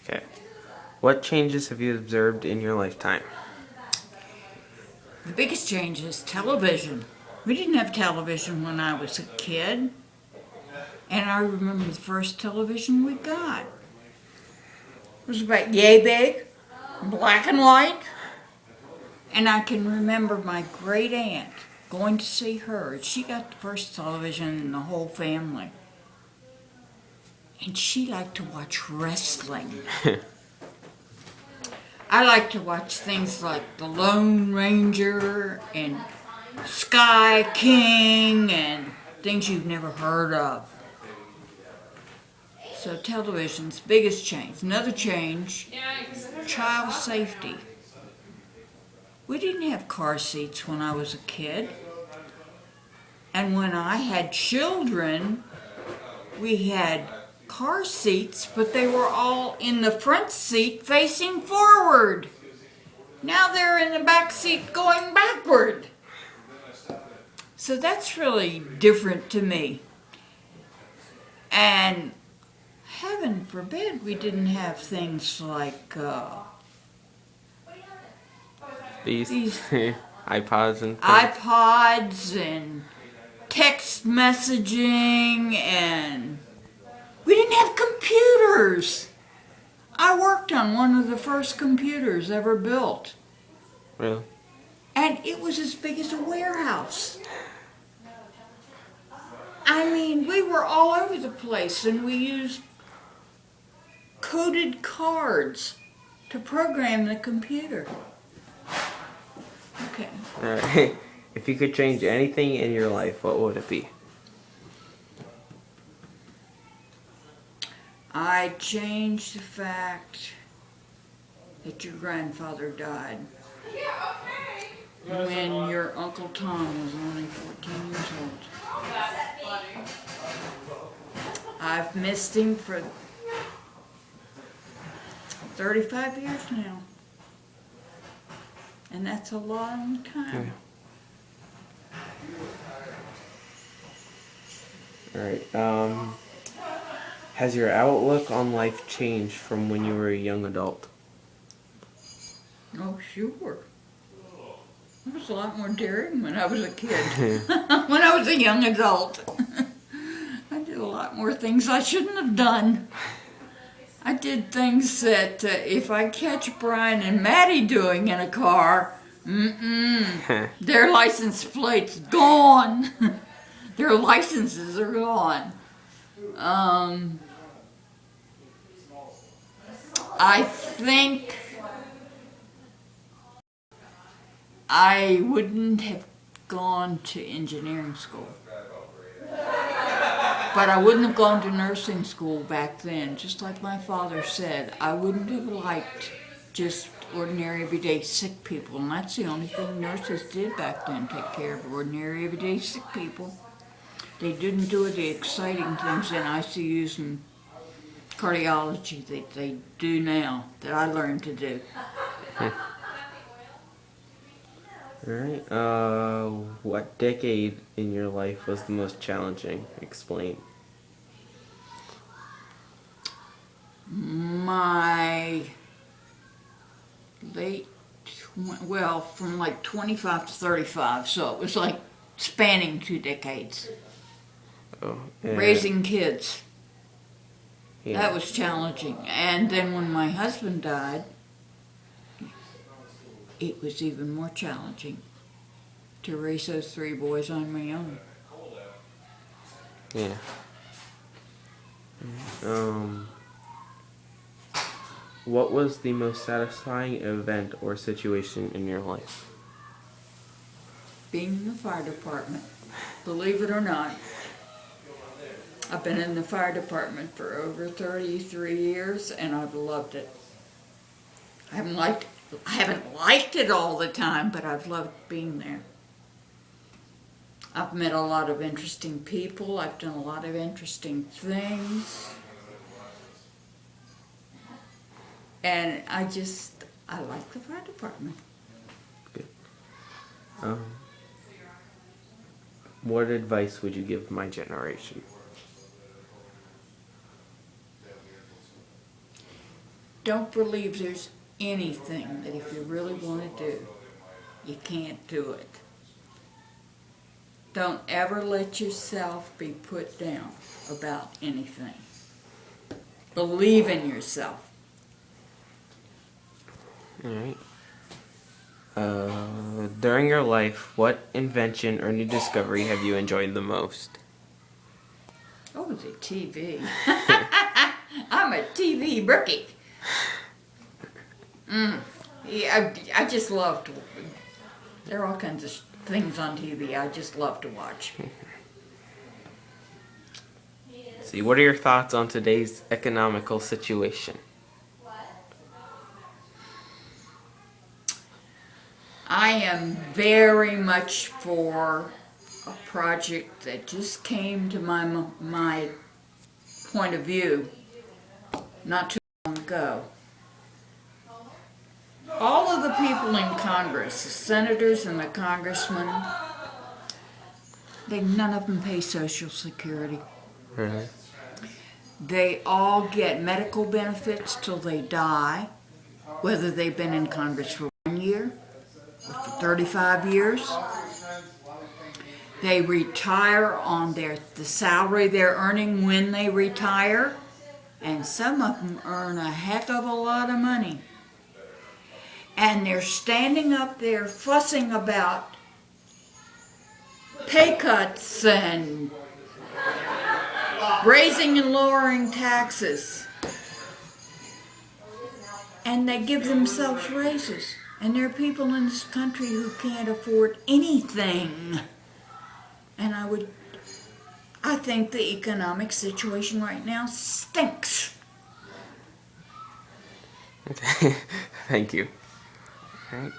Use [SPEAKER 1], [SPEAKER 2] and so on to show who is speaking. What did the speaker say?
[SPEAKER 1] Okay. What changes have you observed in your lifetime?
[SPEAKER 2] The biggest change is television. We didn't have television when I was a kid. And I remember the first television we got. It was about yay big, black and white. And I can remember my great aunt going to see her. She got the first television in the whole family. And she liked to watch wrestling. I like to watch things like The Lone Ranger and Sky King and things you've never heard of. So television's biggest change. Another change, child safety. We didn't have car seats when I was a kid. And when I had children, we had car seats, but they were all in the front seat facing forward. Now they're in the back seat going backward. So that's really different to me. And heaven forbid we didn't have things like
[SPEAKER 1] These iPods and things.
[SPEAKER 2] iPods and text messaging, and we didn't have computers. I worked on one of the first computers ever built.
[SPEAKER 1] Really?
[SPEAKER 2] And it was as big as a warehouse. I mean, we were all over the place, and we used coded cards to program the computer. Okay.
[SPEAKER 1] Alright. If you could change anything in your life, what would it be?
[SPEAKER 2] I changed the fact that your grandfather died when your Uncle Tom was only 14 years old. I've missed him for 35 years now. And that's a long time.
[SPEAKER 1] Alright, has your outlook on life changed from when you were a young adult?
[SPEAKER 2] Oh, sure. I was a lot more daring when I was a kid. When I was a young adult. I did a lot more things I shouldn't have done. I did things that if I catch Brian and Maddie doing in a car, their license plate's gone. Their licenses are gone. I think I wouldn't have gone to engineering school. But I wouldn't have gone to nursing school back then. Just like my father said, I wouldn't have liked just ordinary everyday sick people. And that's the only thing nurses did back then, take care of ordinary everyday sick people. They didn't do the exciting things in ICUs and cardiology that they do now, that I learned to do.
[SPEAKER 1] Alright, what decade in your life was the most challenging? Explain.
[SPEAKER 2] My from like 25 to 35, so it was like spanning 2 decades.
[SPEAKER 1] Oh,
[SPEAKER 2] Raising kids.
[SPEAKER 1] yeah.
[SPEAKER 2] That was challenging. And then when my husband died, it was even more challenging to raise those 3 boys on my own.
[SPEAKER 1] Yeah. What was the most satisfying event or situation in your life?
[SPEAKER 2] Being in the fire department, believe it or not. I've been in the fire department for over 33 years, and I've loved it. I haven't liked it all the time, but I've loved being there. I've met a lot of interesting people. I've done a lot of interesting things. And I like the fire department.
[SPEAKER 1] Good. What advice would you give my generation?
[SPEAKER 2] don't believe there's anything that if you really want to do, you can't do it. Don't ever let yourself be put down about anything. Believe in yourself.
[SPEAKER 1] All right. During your life, what invention or new discovery have you enjoyed the most?
[SPEAKER 2] Oh, the TV. I'm a TV rookie. Yeah, I just love to. There are all kinds of things on TV I just love to watch.
[SPEAKER 1] See, what are your thoughts on today's economical situation?
[SPEAKER 2] I am very much for a project that just came to my point of view not too long ago. All of the people in Congress, the senators and the congressmen, none of them pay Social Security.
[SPEAKER 1] Really?
[SPEAKER 2] They all get medical benefits till they die, whether they've been in Congress for 1 year or for 35 years. They retire on the salary they're earning when they retire, and some of them earn a heck of a lot of money. And they're standing up there fussing about pay cuts and raising and lowering taxes. And they give themselves raises. And there are people in this country who can't afford anything. And I think the economic situation right now stinks.
[SPEAKER 1] Okay. Thank you. All right.